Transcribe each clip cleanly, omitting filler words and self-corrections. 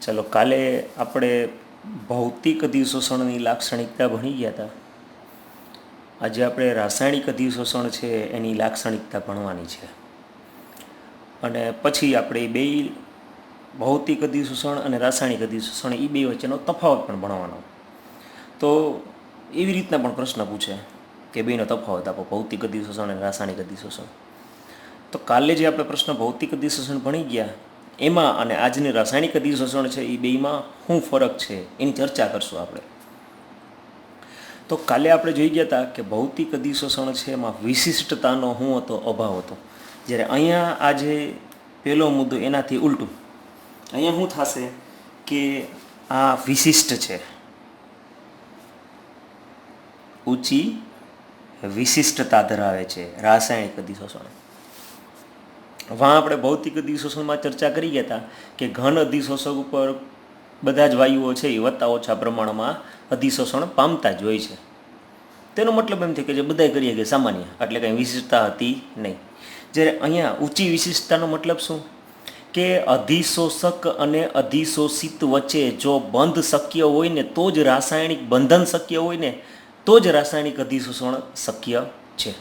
ચલો કાલે આપણે ભૌતિક અધિશોષણની લાક્ષણિકતા ભણી ગયા હતા. આજે આપણે રાસાયણિક અધિશોષણ છે એની લાક્ષણિકતા ભણવાની છે. અને પછી આપણે બે ભૌતિક અધિશોષણ અને રાસાયણિક અધિશોષણ એ બે વચ્ચેનો તફાવત પણ ભણવાનો. તો એવી રીતના પણ પ્રશ્ન પૂછે કે બેનો તફાવત આપો, ભૌતિક અધિશોષણ અને રાસાયણિક અધિશોષણ. તો કાલે જે આપણે પ્રશ્ન ભૌતિક અધિશોષણ ભણી ગયા એમાં અને આજની રાસાયણિક અધિશોષણ છે એ બેમાં શું ફરક છે એની ચર્ચા કરશું આપણે. તો કાલે આપણે જોઈ ગયા હતા કે ભૌતિક અધિશોષણ છે એમાં વિશિષ્ટતાનો શું હતો, અભાવ હતો. જ્યારે અહીંયા આજે પહેલો મુદ્દો એનાથી ઉલટું. અહીંયા શું થશે કે આ વિશિષ્ટ છે, ઊંચી વિશિષ્ટતા ધરાવે છે રાસાયણિક અધિશોષણ. વાં આપણે ભૌતિક અધિશોષણમાં ચર્ચા કરી ગયા હતા કે ઘન અધિશોષક ઉપર બધા જ વાયુઓ છે એ વત્તા ઓછા પ્રમાણમાં અધિશોષણ પામતા જ હોય છે. તેનો મતલબ એમ છે કે જે બધાય કરીએ કે સામાન્ય, એટલે કંઈ વિશિષ્ટતા હતી નહીં. જ્યારે અહીંયા ઊંચી વિશિષ્ટતાનો મતલબ શું કે અધિશોષક અને અધિશોષિત વચ્ચે જો બંધ શક્ય હોય ને તો જ રાસાયણિક બંધન શક્ય હોય ને તો જ રાસાયણિક અધિશોષણ શક્ય છે.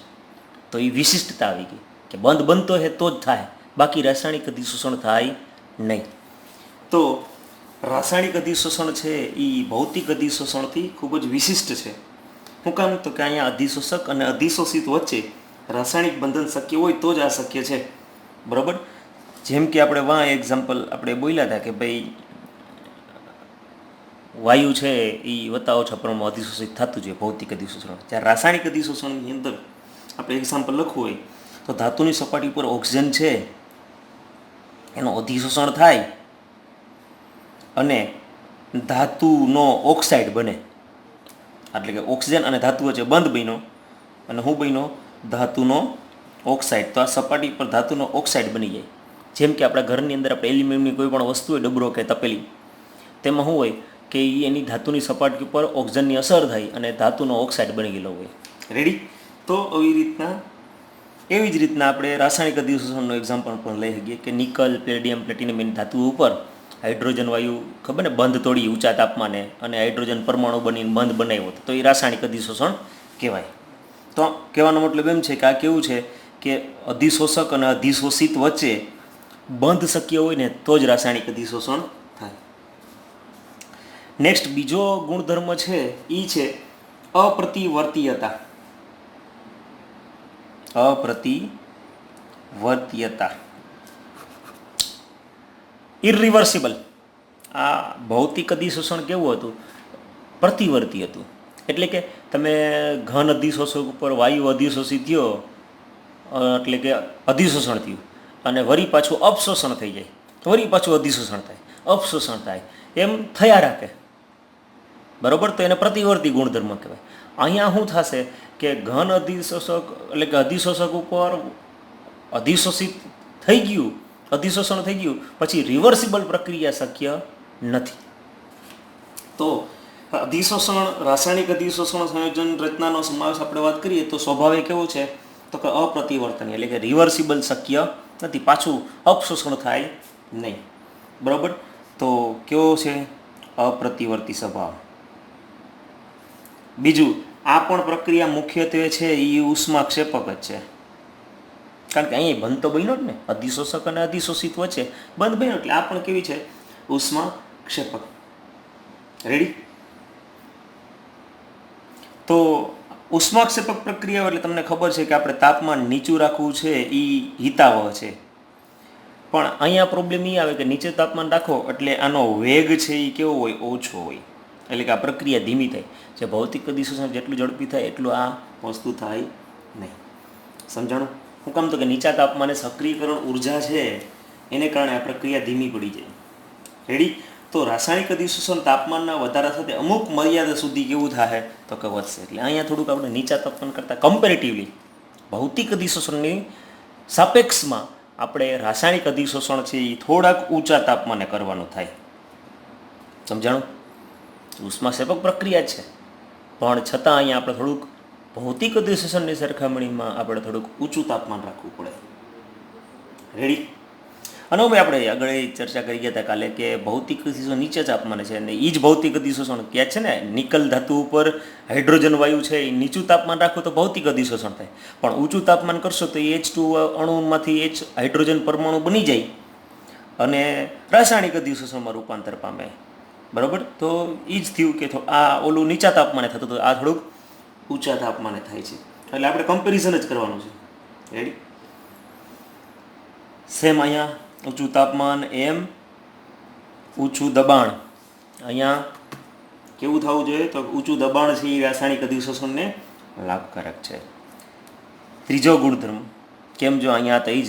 તો એ વિશિષ્ટતા આવી ગઈ કે બંધ બનતો હોય તો જ થાય, બાકી રાસાયણિક અધિશોષણ થાય નહીં. તો રાસાયણિક અધિશોષણ છે એ ભૌતિક અધિશોષણથી ખૂબ જ વિશિષ્ટ છે. શું કામ? તો કે અહીંયા અધિશોષક અને અધિશોષિત વચ્ચે રાસાયણિક બંધન શક્ય હોય તો જ આ શક્ય છે. બરાબર? જેમ કે આપણે વાં એક્ઝામ્પલ આપણે બોલ્યા હતા કે ભાઈ વાયુ છે એ વત્તા ઓછા પ્રમાણમાં અધિશોષિત થતું જોઈએ ભૌતિક અધિશોષણ. જ્યારે રાસાયણિક અધિશોષણની અંદર આપણે એક્ઝામ્પલ લખવું હોય તો ધાતુની સપાટી પર ઓક્સિજન છે એનું અધિશોષણ થાય અને ધાતુનો ઓક્સાઇડ બને. એટલે કે ઓક્સિજન અને ધાતુ વચ્ચે બંધ બન્યો અને શું બન્યો? ધાતુનો ઓક્સાઇડ. તો આ સપાટી પર ધાતુનો ઓક્સાઇડ બની જાય. જેમ કે આપણા ઘરની અંદર આપણે એલ્યુમિનિયમની કોઈ પણ વસ્તુ હોય, ડબરો કે તપેલી, તેમાં શું હોય કે એની ધાતુની સપાટી ઉપર ઓક્સિજનની અસર થઈ અને ધાતુનો ઓક્સાઇડ બની ગયેલો હોય. રેડી? તો એવી જ રીતના આપણે રાસાયણિક અધિશોષણનું એક્ઝામ્પલ પણ લઈ શકીએ કે નિકલ, પ્લેડિયમ, પ્લેટિનમ એની ધાતુ ઉપર હાઇડ્રોજન વાયુ ખબર ને બંધ તોડી ઊંચા તાપમાને અને હાઇડ્રોજન પરમાણુ બનીને બંધ બનાવ્યો તો એ રાસાયણિક અધિશોષણ કહેવાય. તો કહેવાનો મતલબ એમ છે કે આ કેવું છે કે અધિશોષક અને અધિશોષિત વચ્ચે બંધ શક્ય હોય ને તો જ રાસાયણિક અધિશોષણ થાય. નેક્સ્ટ બીજો ગુણધર્મ છે એ છે અપ્રતિવર્તીયતા. અપ્રતિવર્તીયતા, ઇરિવર્સિબલ. આ ભૌતિક અધિશોષણ કેવું હતું? પ્રતિવર્તી હતું. એટલે કે તમે ઘન અધિશોષક ઉપર વાયુ અધિશોષિત થયો એટલે કે અધિશોષણ થયું અને વળી પાછું અપશોષણ થઈ જાય, વળી પાછું અધિશોષણ થાય, અપશોષણ થાય, એમ થયા રાખે. બરાબર? તો એને પ્રતિવર્તી ગુણધર્મ કહેવાય. અહીંયા શું થશે કે ઘન અધિશોષક એટલે કે અધિશોષક ઉપર અધિશોષિત થઈ ગયું, અધિશોષણ થઈ ગયું, પછી રિવર્સિબલ પ્રક્રિયા શક્ય નથી. તો અધિશોષણ, રાસાયણિક અધિશોષણ સંયોજન રચનાનો સમાવેશ આપણે વાત કરીએ તો સ્વભાવે કેવું છે તો કે અપ્રતિવર્તનીય, એટલે કે રિવર્સિબલ શક્ય નથી, પાછું અપશોષણ થાય નહીં. બરાબર? તો કેવો છે? અપ્રતિવર્તી સ્વભાવ. બીજું, આ પણ પ્રક્રિયા મુખ્યત્વે છે એ ઉષ્માક્ષેપક જ છે. કારણ કે અહીંયા બંધ તો બન્યો જ ને, અધિશોષક અને અધિશોષિત વચ્ચે બંધ બન્યો, એટલે આ પણ કેવી છે? ઉષ્માક્ષેપક. રેડી? તો ઉષ્માક્ષેપક પ્રક્રિયા એટલે તમને ખબર છે કે આપણે તાપમાન નીચું રાખવું છે એ હિતાવહ છે. પણ અહીંયા પ્રોબ્લેમ એ આવે કે નીચે તાપમાન રાખો એટલે આનો વેગ છે એ કેવો હોય? ઓછો હોય. એટલે કે આ પ્રક્રિયા ધીમી થાય. જે ભૌતિક અધિશોષણ જેટલું ઝડપી થાય એટલું આ વસ્તુ થાય નહીં. સમજાણું? શું કામ? તો કે નીચા તાપમાને સક્રિયકરણ ઉર્જા છે એને કારણે આ પ્રક્રિયા ધીમી પડી જાય. રેડી? તો રાસાયણિક અધિશોષણ તાપમાનના વધારા સાથે અમુક મર્યાદા સુધી કેવું થાય તો કે વધશે. એટલે અહીંયા થોડુંક આપણે નીચા તાપમાન કરતાં કમ્પેરેટિવલી ભૌતિક અધિશોષણની સાપેક્ષમાં આપણે રાસાયણિક અધિશોષણ છે એ થોડાક ઊંચા તાપમાને કરવાનું થાય. સમજાણું? ઉષ્માક્ષેપક પ્રક્રિયા છે પણ છતાં અહીંયા આપણે થોડુંક ભૌતિક અધિશોષણની સરખામણીમાં આપણે થોડુંક ઊંચું તાપમાન રાખવું પડે. રેડી? અને હવે આપણે આગળ એ ચર્ચા કરી ગયા હતા કાલે કે ભૌતિક અધિશોષણ નીચે તાપમાને છે અને એ જ ભૌતિક અધિશોષણ ક્યાં છે ને નિકલ ધાતુ ઉપર હાઇડ્રોજન વાયુ છે એ નીચું તાપમાન રાખો તો ભૌતિક અધિશોષણ થાય, પણ ઊંચું તાપમાન કરશો તો H2 અણુમાંથી હાઇડ્રોજન પરમાણુ બની જાય અને રાસાયણિક અધિશોષણમાં રૂપાંતર પામે. બરાબર, તો એ જ થયું કે આ ઓલું નીચા તાપમાને થતું હતું, આ થોડુંક ઊંચા તાપમાને થાય છે. એટલે આપણે કમ્પેરિઝન જ કરવાનું છે. રેડી? સેમ અહીંયા ઊંચું તાપમાન એમ ઊંચું દબાણ, અહીંયા કેવું થવું જોઈએ તો ઊંચું દબાણ છે એ રાસાયણિક અધિશોષણને લાભકારક છે. ત્રીજો ગુણધર્મ કેમ, જો અહીંયા તો એ જ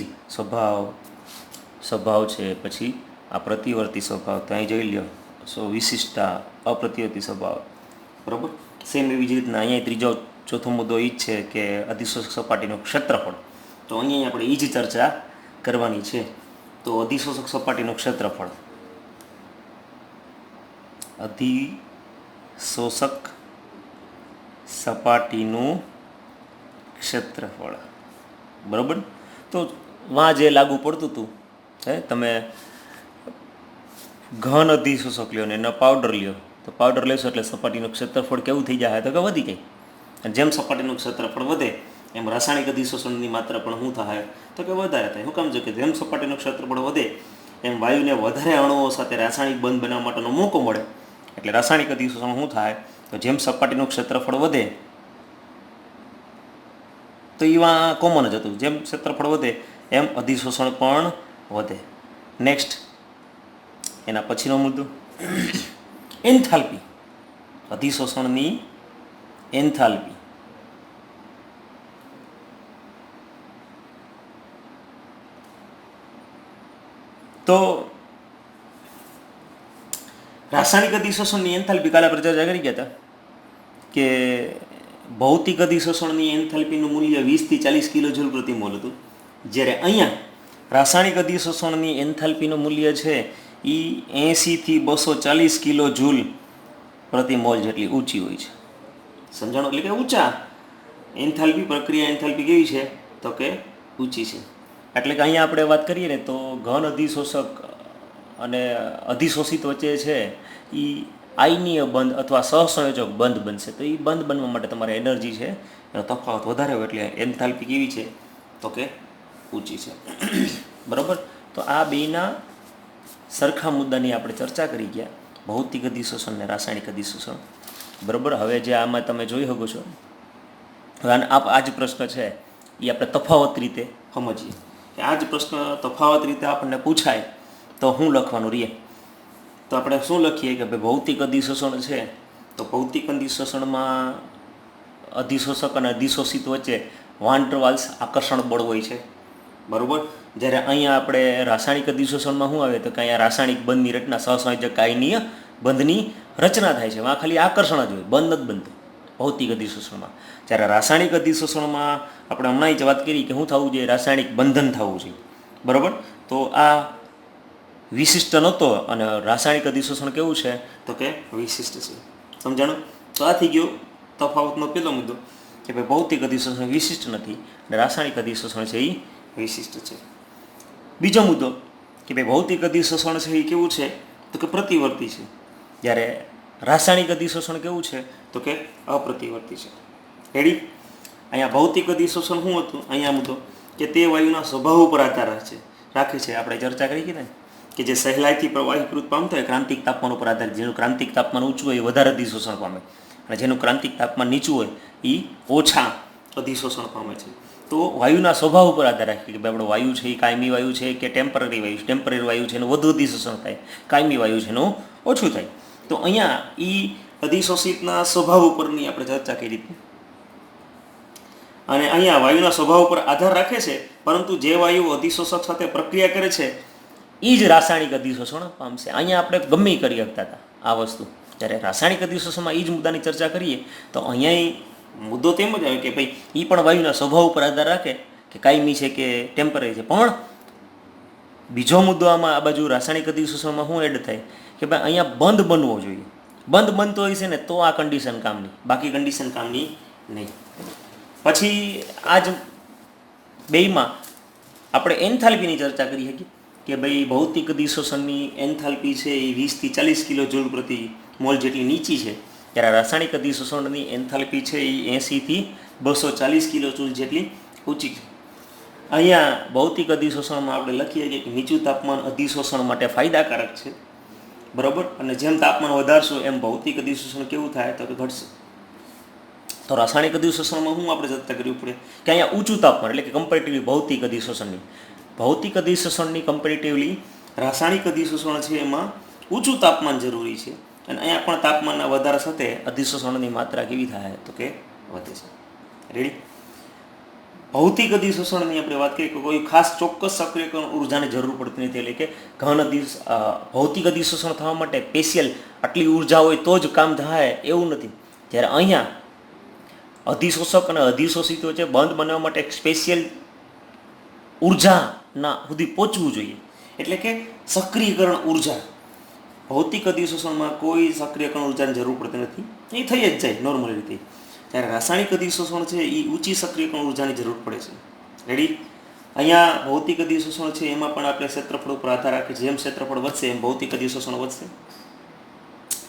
સ્વભાવ છે, પછી આ પ્રતિવર્તી સ્વભાવ તો અહીં જોઈ લ્યો, વિશિષ્ટતા, અપ્રતિવર્તી સ્વભાવ. બરાબર, સેમ એવી જ રીતના અહીંયા ત્રીજો ચોથો મુદ્દો એ જ છે કે અધિશોષક સપાટીનું ક્ષેત્રફળ. તો અહીંયા આપણે એ જ ચર્ચા કરવાની છે. તો અધિશોષક સપાટીનું ક્ષેત્રફળ, અધિશોષક સપાટીનું ક્ષેત્રફળ. બરાબર, તો વાં જે લાગુ પડતું હતું, તમે ઘન અધિશોષક લ્યો ને એનો પાવડર લ્યો, તો પાવડર લેશો એટલે સપાટીનું ક્ષેત્રફળ કેવું થઈ જાય તો કે વધી જાય. અને જેમ સપાટીનું ક્ષેત્રફળ વધે એમ રાસાયણિક અધિશોષણની માત્રા પણ શું થાય તો કે વધારે થાય. શું કામ છે કે જેમ સપાટીનું ક્ષેત્રફળ વધે એમ વાયુને વધારે અણુઓ સાથે રાસાયણિક બંધ બનાવવા માટેનો મોકો મળે. એટલે રાસાયણિક અધિશોષણ શું થાય તો જેમ સપાટીનું ક્ષેત્રફળ વધે તો એમાં કોમન જ હતું, જેમ ક્ષેત્રફળ વધે એમ અધિશોષણ પણ વધે. નેક્સ્ટ એના પછીનો મુદ્દો એન્થાલ્પી, અધિશોષણની એન્થાલ્પી. તો રાસાયણિક અધિશોષણની એન્થાલ્પી કાલે આપણે ચર્ચા કરી ગયા હતા કે ભૌતિક અધિશોષણની એન્થાલ્પીનું મૂલ્ય 20 થી 40 કિલોજૂલ પ્રતિ મોલ હતું, જ્યારે અહીંયા રાસાયણિક અધિશોષણની એન્થાલ્પીનું મૂલ્ય છે એ 80 થી 240 કિલોજૂલ પ્રતિ મોલ જેટલી ઊંચી હોય છે. સમજાણું? એટલે કે ઊંચા એન્થાલ્પી પ્રક્રિયા એન્થાલ્પી કેવી છે તો કે ઊંચી છે. એટલે કે અહીંયા આપણે વાત કરીએ ને તો ઘન અધિશોષક અને અધિશોષિત વચ્ચે છે એ આયનીય બંધ અથવા સહસંયોજક બંધ બનશે. તો એ બંધ બનવા માટે તમારે એનર્જી છે એનો તફાવત વધારે હોય એટલે એન્થાલ્પી કેવી છે તો કે ઊંચી છે. બરાબર, તો આ બેના સરખા મુદ્દાની આપણે ચર્ચા કરી ગયા, ભૌતિક અધિશોષણ અને રાસાયણિક અધિશોષણ. બરાબર, હવે જે આમાં તમે જોઈ શકો છો, આ જ પ્રશ્ન છે એ આપણે તફાવત રીતે સમજીએ કે આ જ પ્રશ્ન તફાવત રીતે આપણને પૂછાય તો શું લખવાનું રહીએ. તો આપણે શું લખીએ કે ભાઈ ભૌતિક અધિશોષણ છે તો ભૌતિક અધિશોષણમાં અધિશોષક અને અધિશોષિત વચ્ચે વાન ડર વાલ્સ આકર્ષણ બળ હોય છે. બરાબર, જ્યારે અહીંયા આપણે રાસાયણિક અધિશોષણમાં શું આવે તો કે અહીંયા રાસાયણિક બંધની રચના સહસંયોજક આયનીય બંધની રચના થાય છે. એમાં ખાલી આકર્ષણ જ હોય, બંધ નથી બનતું ભૌતિક અધિશોષણમાં. જ્યારે રાસાયણિક અધિશોષણમાં આપણે હમણાં જ વાત કરી કે શું થવું જોઈએ, રાસાયણિક બંધન થવું જોઈએ. બરાબર, તો આ વિશિષ્ટ નહોતો અને રાસાયણિક અધિશોષણ કેવું છે તો કે વિશિષ્ટ છે. સમજાણું? તો આ થઈ ગયો તફાવતનો પહેલો મુદ્દો કે ભાઈ ભૌતિક અધિશોષણ વિશિષ્ટ નથી અને રાસાયણિક અધિશોષણ છે એ વિશિષ્ટ છે. બીજો મુદ્દો કે ભાઈ ભૌતિક અધિશોષણ છે એ કેવું છે તો કે પ્રતિવર્તી છે, જ્યારે રાસાયણિક અધિશોષણ કેવું છે તો કે અપ્રતિવર્તી છે. રેડી? અહીંયા ભૌતિક અધિશોષણ શું હતું, અહીંયા મુદ્દો કે તે વાયુના સ્વભાવ ઉપર આધાર રાખે છે. આપણે ચર્ચા કરી કે ને કે જે સહેલાઈથી પ્રવાહીકૃત પામતા હોય ક્રાંતિક તાપમાન ઉપર આધારિત, જેનું ક્રાંતિક તાપમાન ઊંચું હોય એ વધારે અધિશોષણ પામે અને જેનું ક્રાંતિક તાપમાન નીચું હોય એ ઓછા અધિશોષણ પામે છે. તો વાયુના સ્વભાવ ઉપર આધાર રાખે કે ભાઈ આપણો વાયુ છે એ કાયમી વાયુ છે કે ટેમ્પરરી વાયુ છે. ટેમ્પરરી વાયુ છે એનું વધુ અધિશોષણ થાય, કાયમી વાયુ છે એનું ઓછું થાય. તો અહીંયા એ અધિશોષિતના સ્વભાવ ઉપરની આપણે ચર્ચા કરી હતી અને અહીંયા વાયુના સ્વભાવ ઉપર આધાર રાખે છે, પરંતુ જે વાયુ અધિશોષક સાથે પ્રક્રિયા કરે છે એ જ રાસાયણિક અધિશોષણ પામશે. અહીંયા આપણે ગમે કરી શકતા હતા આ વસ્તુ, જ્યારે રાસાયણિક અધિશોષણમાં એ જ મુદ્દાની ચર્ચા કરીએ તો અહીંયા મુદ્દો તેમ જ આવે કે ભાઈ એ પણ વાયુના સ્વભાવ ઉપર આધાર રાખે કે કાયમી છે કે ટેમ્પરરી છે. પણ બીજો મુદ્દો આમાં આ બાજુ રાસાયણિક અધિશોષણમાં શું એડ થાય કે ભાઈ અહીંયા બંધ બનવો જોઈએ. બંધ બનતો હોય છે ને તો આ કન્ડિશન કામની, બાકી કન્ડિશન કામની નહીં. પછી આ જ બેયમાં આપણે એન્થાલ્પીની ચર્ચા કરી શકીએ કે ભાઈ ભૌતિક અધિશોષણની એન્થાલ્પી છે એ 20 થી 40 કિલો જૂલ પ્રતિ મોલ જેટલી નીચી છે, ત્યારે રાસાયણિક અધિશોષણની એન્થાલ્પી છે એ 80 થી 240 કિલો જૂલ જેટલી ઊંચી છે. અહીંયા ભૌતિક અધિશોષણમાં આપણે લખીએ કે નીચું તાપમાન અધિશોષણ માટે ફાયદાકારક છે, બરાબર, અને જેમ તાપમાન વધારશો એમ ભૌતિક અધિશોષણ કેવું થાય તો કે ઘટશે. તો રાસાયણિક અધિશોષણમાં શું આપણે ચર્ચા કરવી પડે કે અહીંયા ઊંચું તાપમાન એટલે કે કમ્પેરેટિવલી ભૌતિક અધિશોષણની કમ્પેરેટિવલી રાસાયણિક અધિશોષણ છે એમાં ઊંચું તાપમાન જરૂરી છે, અને અહીંયા પણ તાપમાનના વધારા સાથે અધિશોષણની માત્રા કેવી થાય તો કે વધે છે. રેડી. ભૌતિક અધિશોષણની આપણે વાત કરીએ કે કોઈ ખાસ ચોક્કસ સક્રિયકરણ ઉર્જાની જરૂર પડતી નથી, એટલે કે ભૌતિક અધિશોષણ થવા માટે સ્પેશિયલ આટલી ઉર્જા હોય તો જ કામ થાય એવું નથી. જ્યારે અહીંયા અધિશોષક અને અધિશોષિત વચ્ચે બંધ બનાવવા માટે એક સ્પેશિયલ ઉર્જાના સુધી પહોંચવું જોઈએ, એટલે કે સક્રિયકરણ ઉર્જા. ભૌતિક અધિશોષણમાં કોઈ સક્રિયકરણ ઉર્જાની જરૂર પડતી નથી, એ થઈ જ જાય નોર્મલ રીતે. ત્યારે રાસાયણિક અધિશોષણ છે એ ઊંચી સક્રિયકરણ ઉર્જાની જરૂર પડે છે. રેડી. અહીંયા ભૌતિક અધિશોષણ છે એમાં પણ આપણે ક્ષેત્રફળ ઉપર આધાર રાખે, જેમ ક્ષેત્રફળ વધશે એમ ભૌતિક અધિશોષણ વધશે.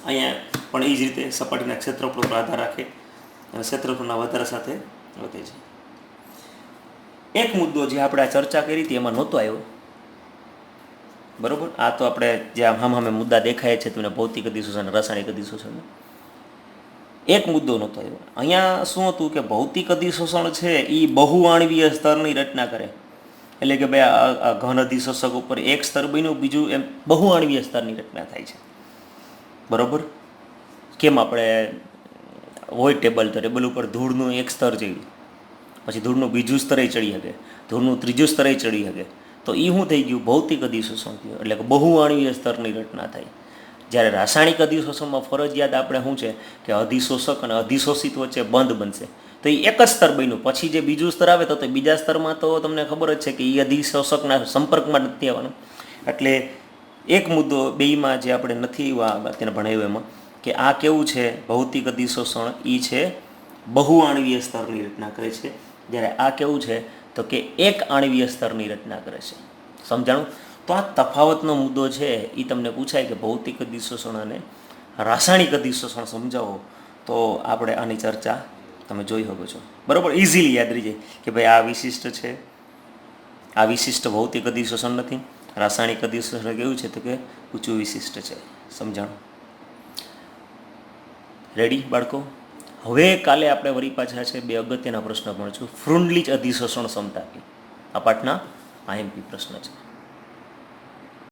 અહીંયા પણ એ જ રીતે સપાટીના ક્ષેત્રફળ ઉપર આધાર રાખે અને ક્ષેત્રફળના વધારા સાથે વધે છે. એક મુદ્દો જે આપણે આ ચર્ચા કરી હતી એમાં નહોતો આવ્યો, બરાબર. આ તો આપણે જ્યાં સામે મુદ્દા દેખાય છે તમને ભૌતિક અધિશોષણ રાસાયણિક અધિશોષણ, એક મુદ્દો નહોતો આવ્યો. અહીંયા શું હતું કે ભૌતિક અધિશોષણ છે એ બહુઆણવીય સ્તરની રચના કરે, એટલે કે ભાઈ ઘન અધિશોષક ઉપર એક સ્તર બન્યું, બીજું એમ બહુઆણવીય સ્તરની રચના થાય છે, બરાબર. કેમ આપણે હોય ટેબલ, તો ટેબલ ઉપર ધૂળનું એક સ્તર જેવું, પછી ધૂળનું બીજું સ્તરે ચડી શકે, ધૂળનું ત્રીજું સ્તરે ચડી શકે, તો એ શું થઈ ગયું ભૌતિક અધિશોષણ થયું, એટલે કે બહુઆણવીય સ્તરની રચના થાય. જ્યારે રાસાયણિક અધિશોષણમાં ફરજિયાત આપણે શું છે કે અધિશોષક અને અધિશોષિત વચ્ચે બંધ બનશે, તો એ એક જ સ્તર બન્યું. પછી જે બીજું સ્તર આવે તો બીજા સ્તરમાં તો તમને ખબર જ છે કે એ અધિશોષકના સંપર્કમાં નથી આવવાનું. એટલે એક મુદ્દો બેયમાં જે આપણે નથી તેને ભણાવ્યું એમાં કે આ કેવું છે, ભૌતિક અધિશોષણ એ છે બહુઆણવીય સ્તરની રચના કરે છે, જ્યારે આ કેવું છે તો કે એક આણવીય સ્તરની રચના કરે છે. સમજાણું? તો આ તફાવતનો મુદ્દો છે એ તમને પૂછાય કે ભૌતિક અધિશોષણ અને રાસાયણિક અધિશોષણ સમજાવો, તો આપણે આની ચર્ચા તમે જોઈ શકો છો, બરાબર. ઇઝીલી યાદ રહી જાય કે ભાઈ આ વિશિષ્ટ છે, આ વિશિષ્ટ ભૌતિક અધિશોષણ નથી, રાસાયણિક અધિશોષણ કેવું છે તો કે ઊંચું વિશિષ્ટ છે. સમજાણું? રેડી બાળકો? હવે કાલે આપણે વળી પાછા છે બે અગત્યના પ્રશ્ન ભણશું. ફ્રુન્ડલીચ અધિશોષણ ક્ષમતા, આ પાઠના IMP પ્રશ્ન છે.